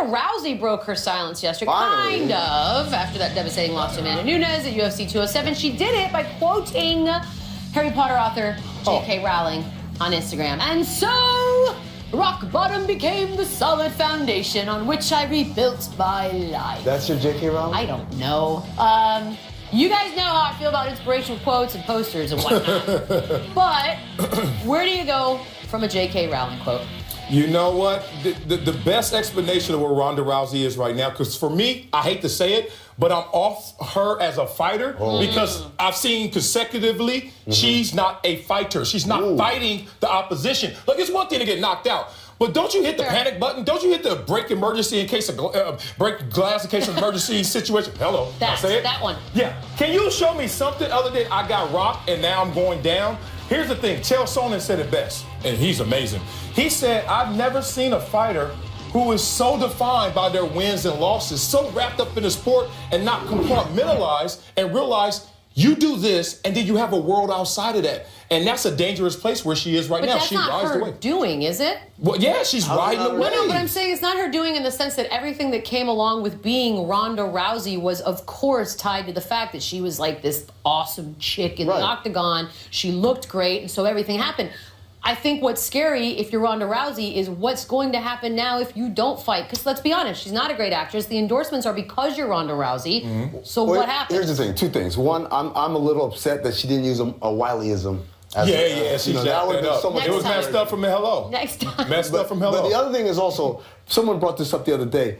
Rousey broke her silence yesterday, kind of, after that devastating loss to Amanda Nunes at UFC 207. She did it by quoting Harry Potter author J.K. Rowling on Instagram. And so, rock bottom became the solid foundation on which I rebuilt my life. That's your J.K. Rowling? I don't know. You guys know how I feel about inspirational quotes and posters and whatnot. But where do you go from a J.K. Rowling quote? You know what? The best explanation of where Ronda Rousey is right now, because for me, I hate to say it, but I'm off her as a fighter because I've seen consecutively she's not a fighter. She's not fighting the opposition. Look, it's one thing to get knocked out, but don't you hit the panic button? Don't you hit the break emergency in case of break glass in case of emergency situation? Hello, I say it. That one. Yeah. Can you show me something other than I got rocked and now I'm going down? Here's the thing. Chael Sonnen said it best, and he's amazing. He said, I've never seen a fighter who is so defined by their wins and losses, so wrapped up in the sport and not compartmentalize and realize you do this and then you have a world outside of that. And that's a dangerous place where she is right now. She rides the wave. But that's not her doing, is it? Well, yeah, she's riding the wave. No, but I'm saying it's not her doing in the sense that everything that came along with being Ronda Rousey was, of course, tied to the fact that she was like this awesome chick in the octagon. She looked great, and so everything happened. I think what's scary if you're Ronda Rousey is what's going to happen now if you don't fight. Because let's be honest, she's not a great actress. The endorsements are because you're Ronda Rousey. So what happens? Here's the thing, two things. One, I'm a little upset that she didn't use a Wileyism. She that would have been so much. It was messed up from hello. Next time. Messed up from hello. But the other thing is also, someone brought this up the other day.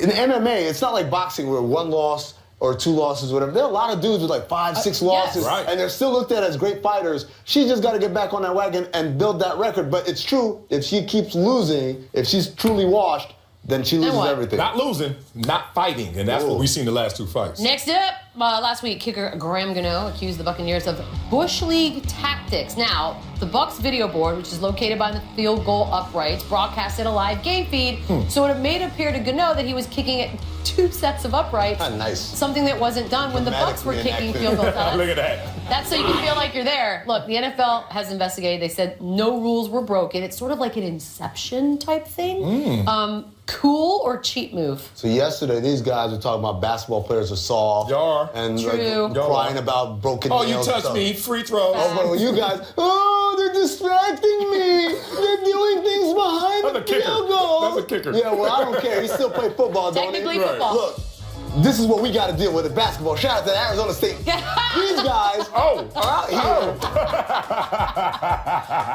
In MMA, it's not like boxing where one loss or two losses, whatever. There are a lot of dudes with like 5, 6 losses, and they're still looked at as great fighters. She just got to get back on that wagon and build that record. But it's true, if she keeps losing, if she's truly washed, then she loses everything. Not losing, not fighting, and that's what we've seen the last 2 fights. Next up, last week, kicker Graham Gano accused the Buccaneers of Bush League tactics. Now, the Bucs video board, which is located by the field goal uprights, broadcasted a live game feed, so it made appear to Gano that he was kicking at 2 sets of uprights. Nice. Something that wasn't done when the Bucs were kicking field goal pellets. Look at that. That's so you can feel like you're there. Look, the NFL has investigated. They said no rules were broken. It's sort of like an Inception type thing. Cool or cheap move? So yesterday, these guys were talking about basketball players are soft and like, crying about broken nails. Oh, you touched me, free throws. Well, you guys, they're distracting me. They're doing things behind the field goal. That's a kicker. Yeah, well, I don't care. He still play football, don't he? Technically football. Look, this is what we got to deal with at basketball. Shout out to Arizona State. These guys are out here.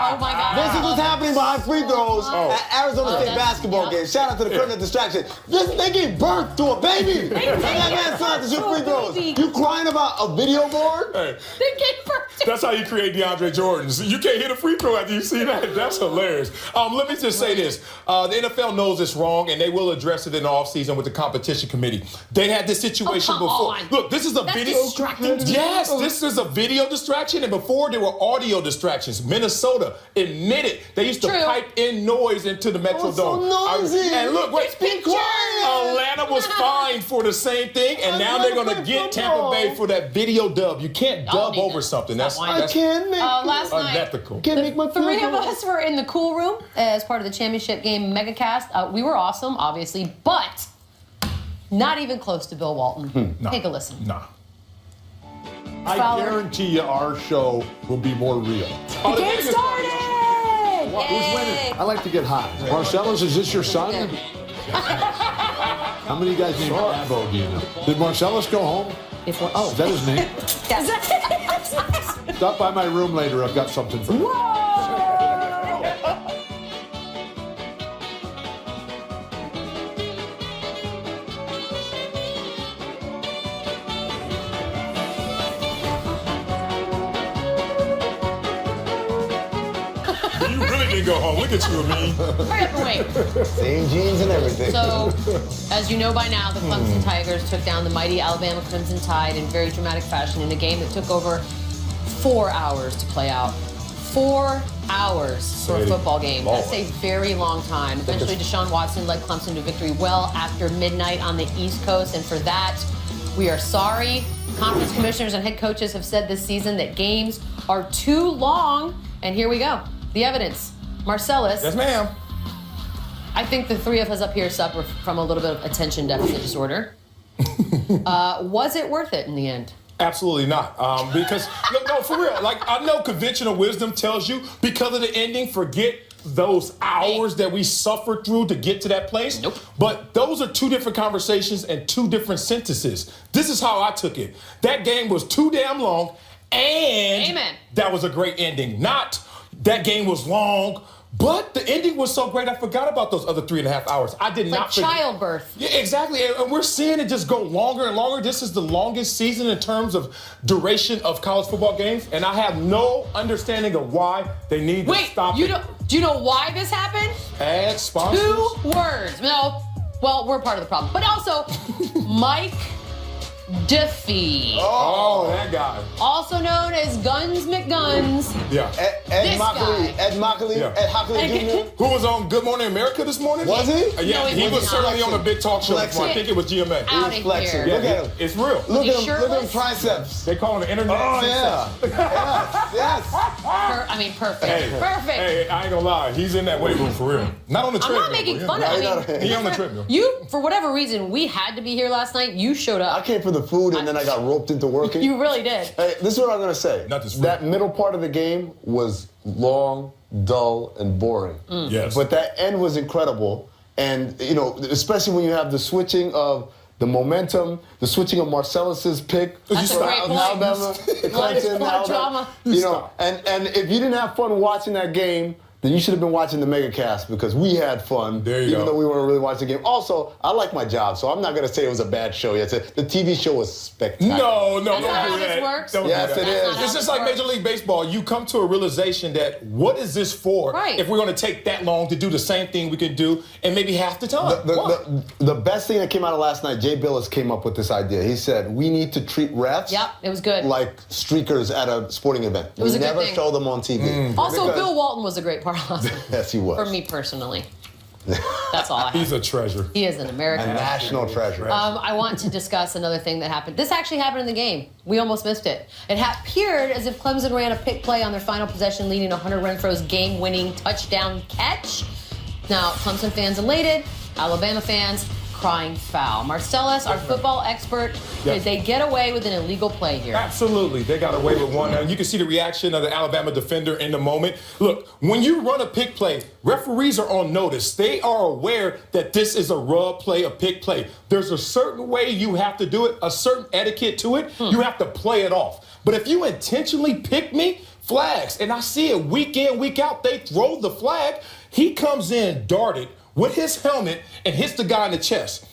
Oh, my God. This is what's happening behind free throws at Arizona State basketball games. Shout out to the current distraction. They gave birth to a baby. And that man still has to shoot free throws. You crying about a video board? They gave birth to That's how you create DeAndre Jordans. You can't hit a free throw after you see that. That's hilarious. Let me just say this. The NFL knows it's wrong, and they will address it in the offseason with the competition committee. They had this situation before. Look, this is a video. Distracting. Yes, this is a video distraction, and before there were audio distractions. Minnesota admitted they used to pipe in noise into the Metrodome. So noisy. And look, wait, be quiet. Atlanta was fined for the same thing, and now they're going to get Tampa Bay for that video dub. You can't dub over something. That's last unethical. night, the 3 of us were in the cool room as part of the championship game megacast. We were awesome, obviously, but not even close to Bill Walton. Take a listen. I guarantee you our show will be more real. The game started! Who's winning? I like to get hot. Marcellus, is this your son? How many of you guys named Rambo, do you know? Did Marcellus go home? Is that his name? Yes. Stop by my room later. I've got something for you. You really didn't go home. Look at you, Amin. Hurry up and wait. Same jeans and everything. So, as you know by now, the Clemson Tigers took down the mighty Alabama Crimson Tide in very dramatic fashion in a game that took over 4 hours to play out. 4 hours for a football game. That's a very long time. Eventually, Deshaun Watson led Clemson to victory well after midnight on the East Coast, and for that, we are sorry. Conference commissioners and head coaches have said this season that games are too long, and here we go. The evidence. Marcellus. Yes, ma'am. I think the three of us up here suffer from a little bit of attention deficit disorder. Was it worth it in the end? Absolutely not. Because, no, for real. Like, I know conventional wisdom tells you, because of the ending, forget those hours that we suffered through to get to that place. Nope. But those are two different conversations and two different sentences. This is how I took it. That game was too damn long, and Amen. That was a great ending. Not that game was long, but the ending was so great I forgot about those other 3.5 hours. I did not forget. Childbirth. Yeah, exactly. And we're seeing it just go longer and longer. This is the longest season in terms of duration of college football games, and I have no understanding of why they need to stop it. Do you know why this happened? Ad sponsors? 2 words. No, well, we're part of the problem. But also, Mike Duffy. Oh, that guy. Also known as Guns McGuns. Yeah. Ed This Mockley. guy. Ed Mockley. Yeah. Ed Hockley Jr. Who was on Good Morning America this morning? Was he? Yeah, No, he he was was certainly not. on a big talk show Flexing. before. I think it was GMA. Out of flexing. here. Look at him. It's real. Look He's at him. Look at him shirtless? triceps. They call him internet. Oh, success. yeah. Yes. Perfect. Hey, Perfect. Hey, I ain't gonna lie. He's in that weight room for real. Not on the I'm treadmill. not making but fun yeah. of No, him. He on the treadmill. You, for whatever reason, we had to be here last night. You showed I up. came for the food and then I got roped into working. You really did. Hey, this is what I'm going to say. Nothing's free. That middle part of the game was long, dull, and boring. Yes. But that end was incredible. And, you know, especially when you have the switching of the momentum, the switching of Marcellus's pick. That's a great point. Alabama, Clemson, Lot of drama. You know, and if you didn't have fun watching that game, then you should have been watching the megacast because we had fun, There you even go. though we weren't really watching the game. Also, I like my job, so I'm not going to say it was a bad show yet. The TV show was spectacular. No, That's don't not do how this that. works. Don't do Yes, that. it is. It's just like Major League Baseball. You come to a realization that what is this for Right. if we're going to take that long to do the same thing we could do and maybe half the time? The best thing that came out of last night, Jay Billis came up with this idea. He said, we need to treat refs Yep, it was good. like streakers at a sporting event. It was we a good never thing. show them on TV. Also, Because- Bill Walton was a great part of last night. Yes, he was. For me personally. That's all I have. He's a treasure. He is an A American. national treasure. I want to discuss another thing that happened. This actually happened in the game. We almost missed it. It appeared as if Clemson ran a pick play on their final possession, leading to Hunter Renfro's game-winning touchdown catch. Now, Clemson fans elated, Alabama fans crying foul. Marcellus, our football expert, did they get away with an illegal play here? Absolutely. They got away with one. You can see the reaction of the Alabama defender in the moment. Look, when you run a pick play, referees are on notice. They are aware that this is a rub play, a pick play. There's a certain way you have to do it, a certain etiquette to it. You have to play it off. But if you intentionally pick me, flags, and I see it week in, week out, they throw the flag. He comes in darted with his helmet and hits the guy in the chest.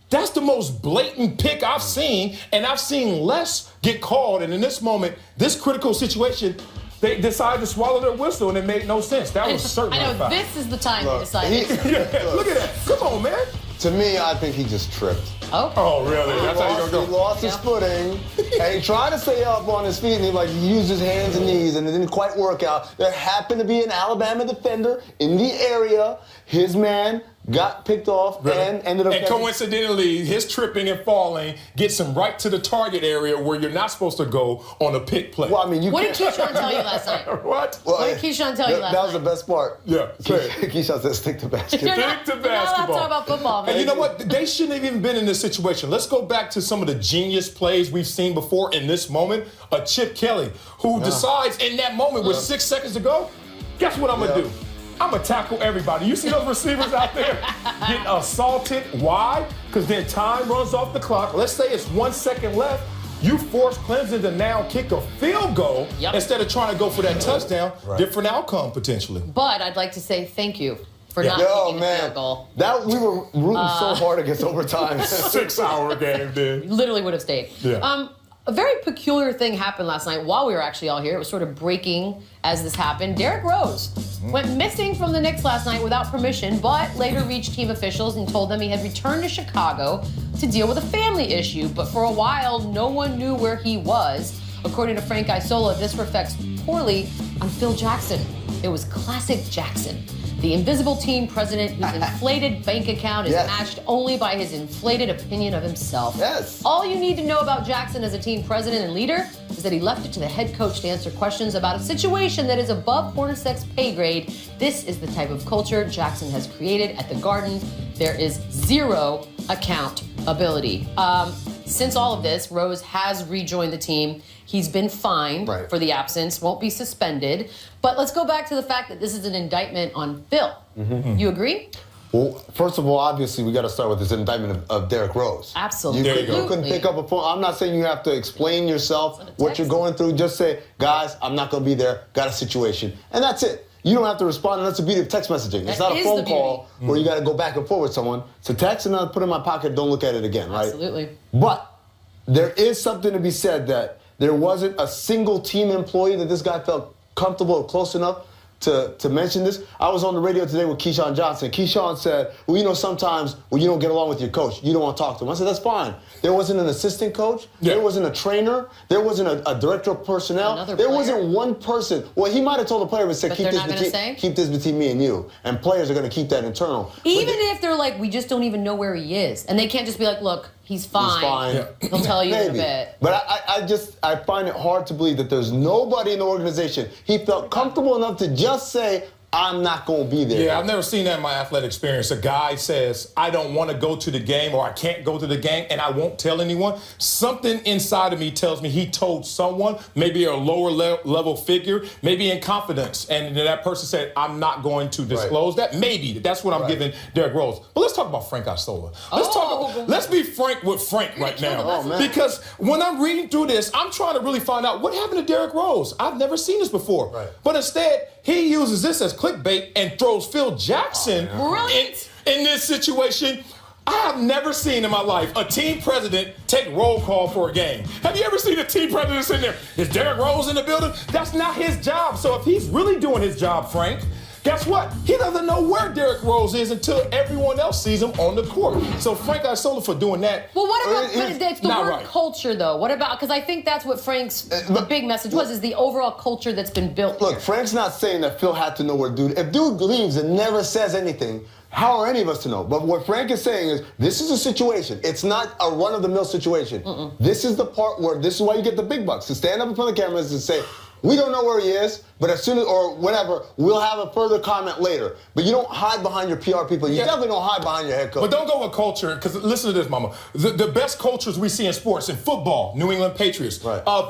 That's the most blatant pick I've seen, and I've seen less get called. And in this moment, this critical situation, they decided to swallow their whistle, and it made no sense. That was certainly I a know, foul. this is the time to Look, decide. Look at that. Come on, man. To me, I think he just tripped. Oh, really? That's how you're He going to go. lost his footing, and he tried to stay up on his feet, and he used his hands and knees, and it didn't quite work out. There happened to be an Alabama defender in the area. His man got picked off and ended up. And coincidentally, his tripping and falling gets him right to the target area where you're not supposed to go on a pick play. Well, I mean, you What did can't. Keyshawn tell you last night? What? What did Keyshawn tell you last That was night? the best part. Yeah, say it. Keyshawn said, "Stick to basketball." You're not to allowed to basketball. talk about football, man. And you know what? They shouldn't have even been in this situation. Let's go back to some of the genius plays we've seen before in this moment. A Chip Kelly who decides in that moment with 6 seconds to go, guess what I'm going to do? I'm going to tackle everybody. You see those receivers out there getting assaulted? Why? Because then time runs off the clock. Let's say it's 1 second left. You force Clemson to now kick a field goal instead of trying to go for that touchdown. Different outcome potentially. But I'd like to say thank you for not Yo, kicking a man, field goal. that we were rooting so hard against overtime. 6 hour game, dude. Literally would have stayed. Yeah. A very peculiar thing happened last night while we were actually all here. It was sort of breaking as this happened. Derrick Rose went missing from the Knicks last night without permission, but later reached team officials and told them he had returned to Chicago to deal with a family issue. But for a while, no one knew where he was. According to Frank Isola, this reflects poorly on Phil Jackson. It was classic Jackson. The invisible team president whose inflated bank account is matched only by his inflated opinion of himself. Yes. All you need to know about Jackson as a team president and leader is that he left it to the head coach to answer questions about a situation that is above Hornacek's pay grade. This is the type of culture Jackson has created at the Garden. There is zero accountability. Since all of this, Rose has rejoined the team. He's been fined for the absence, won't be suspended. But let's go back to the fact that this is an indictment on Phil. You agree? Well, first of all, obviously, we got to start with this indictment of Derrick Rose. Absolutely. You couldn't pick up a phone. I'm not saying you have to explain yourself, what you're going through. Just say, guys, I'm not going to be there. Got a situation. And that's it. You don't have to respond, and that's the beauty of text messaging. It's not a phone call where you got to go back and forth with someone. It's a text and I'll put it in my pocket, don't look at it again, right? Absolutely. But there is something to be said that there wasn't a single team employee that this guy felt comfortable or close enough to mention this. I was on the radio today with Keyshawn Johnson. Keyshawn said, well, you know, sometimes when you don't get along with your coach, you don't want to talk to him. I said, that's fine. There wasn't an assistant coach. Yeah. There wasn't a trainer. There wasn't a director of personnel. There wasn't one person. Well, he might have told the player and said, keep this between me and you. And players are going to keep that internal. Even if they're like, we just don't even know where he is. And they can't just be like, look, he's fine. He's fine. Yeah. He'll tell you in a bit. But I find it hard to believe that there's nobody in the organization. He felt comfortable enough to just say, I'm not going to be there. Yeah, I've never seen that in my athletic experience. A guy says, I don't want to go to the game or I can't go to the game and I won't tell anyone. Something inside of me tells me he told someone, maybe a lower level figure, maybe in confidence. And then that person said, I'm not going to disclose that. Maybe. That's what I'm giving Derrick Rose. But let's talk about Frank Isola. Let's be frank with Frank right now. Because when I'm reading through this, I'm trying to really find out what happened to Derrick Rose. I've never seen this before. But instead, he uses this as clickbait and throws Phil Jackson in this situation. I have never seen in my life a team president take roll call for a game. Have you ever seen a team president sitting there? Is Derrick Rose in the building? That's not his job. So if he's really doing his job, Frank, guess what? He doesn't know where Derrick Rose is until everyone else sees him on the court. So Frank Isola for doing that. Well, what about it's the word culture, though? What about, because I think that's what Frank's the big message was, is the overall culture that's been built Look, Frank's not saying that Phil had to know where dude. If dude leaves and never says anything, how are any of us to know? But what Frank is saying is, this is a situation. It's not a run-of-the-mill situation. This is the part where, this is why you get the big bucks, to stand up in front of the cameras and say, we don't know where he is, but as soon as, or whatever, we'll have a further comment later. But you don't hide behind your PR people. You definitely don't hide behind your head coach. But don't go with culture, because listen to this, mama. The best cultures we see in sports, in football, New England Patriots,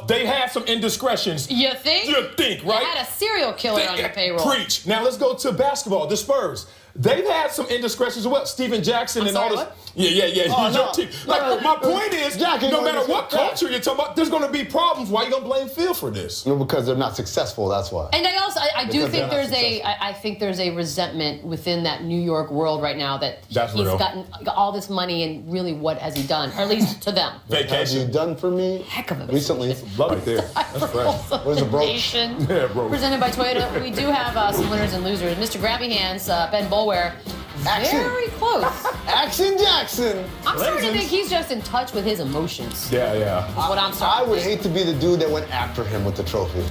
they have some indiscretions. You think? You think, right? They had a serial killer on your payroll. Preach. Now let's go to basketball, the Spurs. They've had some indiscretions as well. Steven Jackson and all this. Yeah. He's your team. Like, my point is, no matter what culture you're talking about, there's going to be problems. Why are you going to blame Phil for this? No, because they're not successful, that's why. And I do think there's a resentment within that New York world right now that he's gotten all this money, and really what has he done? Or at least to them. Vacation. What have you done for me? Heck of a recently. Love it there. That's right. Where's the brooch? Yeah, brooch. Presented by Toyota. We do have some winners and losers. Mr. Grabby Hands, Ben Boulware. Very close. Action Jackson. I'm starting to think he's just in touch with his emotions. Yeah. What I'm I would hate to be the dude that went after him with the trophy.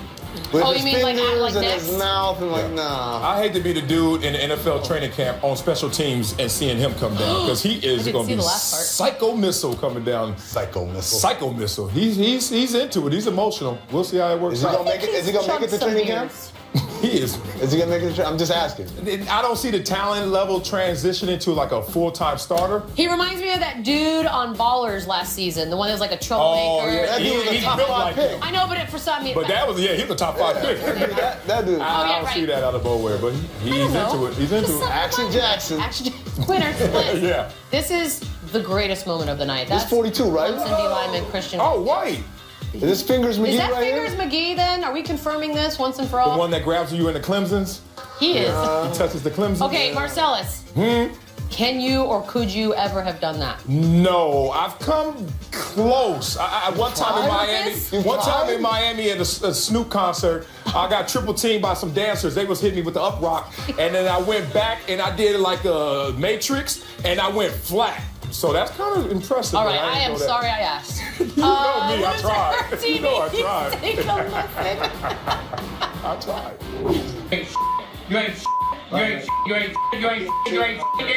With his fingers and his mouth and nah. I hate to be the dude in the NFL training camp on special teams and seeing him come down, because he is going to be psycho missile coming down. Psycho missile. He's into it. He's emotional. We'll see how it works out. Is he going to make it to training camp? He is. Is he going to make it? I'm just asking. I don't see the talent level transitioning to like a full-time starter. He reminds me of that dude on Ballers last season, the one that was like a troublemaker. Oh, yeah. That dude was a top 5 pick. I know, but for some reason. But he was a top 5 pick. That dude. I don't see that out of Boulware, but he's into it. He's into it. Action Jackson. Winner. Yeah. This is the greatest moment of the night. That's 42, right? Clemson D lineman Christian. Oh, white. Is this Fingers McGee right here? Is that Fingers McGee then? Are we confirming this once and for all? The one that grabs you in the Clemsons? He is. He touches the Clemsons. Okay, Marcellus. Can you or could you ever have done that? No, I've come close. One time in Miami at a Snoop concert, I got triple teamed by some dancers. They was hitting me with the up rock, and then I went back and I did like a Matrix, and I went flat. So that's kind of impressive. All right, I am sorry I asked. You know me, I tried. You know I tried. Take a look. I tried. You ain't You ain't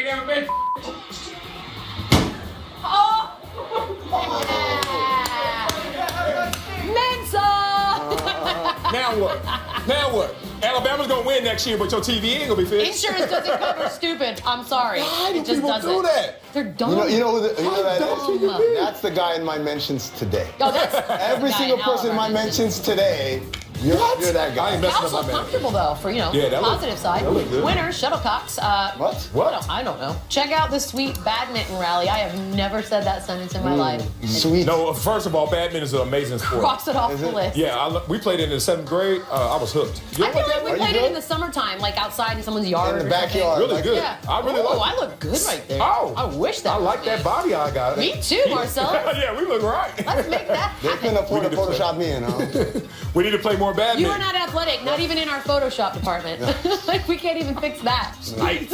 never been. Oh! Mensa! Now what? Now what? Alabama's gonna win next year, but your TV ain't gonna be fixed. Insurance doesn't cover stupid. I'm sorry. Why do It just people doesn't. do that? They're dumb. You know that dumb. is? That's the guy in my mentions today. Oh, that's Every guy single in person in my Alabama. mentions today, you're that I guy. ain't messing Also up my man. comfortable though for Yeah, that look- positive side. that look good. Winner shuttlecocks. What? I don't know. Check out the sweet badminton rally. I have never said that sentence in my life. Sweet. No, first of all, badminton is an amazing sport. Cross it off Is the it? list. Yeah, we played it in the 7th grade. I was hooked. You I know feel what like that we was? played you it in good? the summertime, like outside in someone's yard. In the or something. backyard. Really Like- good. Yeah. I really oh, like I look good right there. Oh. I wish that. I like that body I got. Me too, Marcellus. Yeah, we look right. Let's make that They happen. couldn't afford to We need to play. Photoshop me in, huh? We need to play more badminton. You are not athletic, not even in our Photoshop department. Like we can't even fix that. Nice.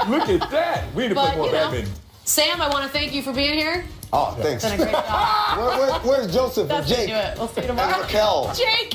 Look at that. We need to play But more you know, badminton. Sam, I want to thank you for being here. Oh, thanks. It's been a great job. Where's Joseph and That's gonna Jake do it. We'll see you and tomorrow. Raquel? Jake.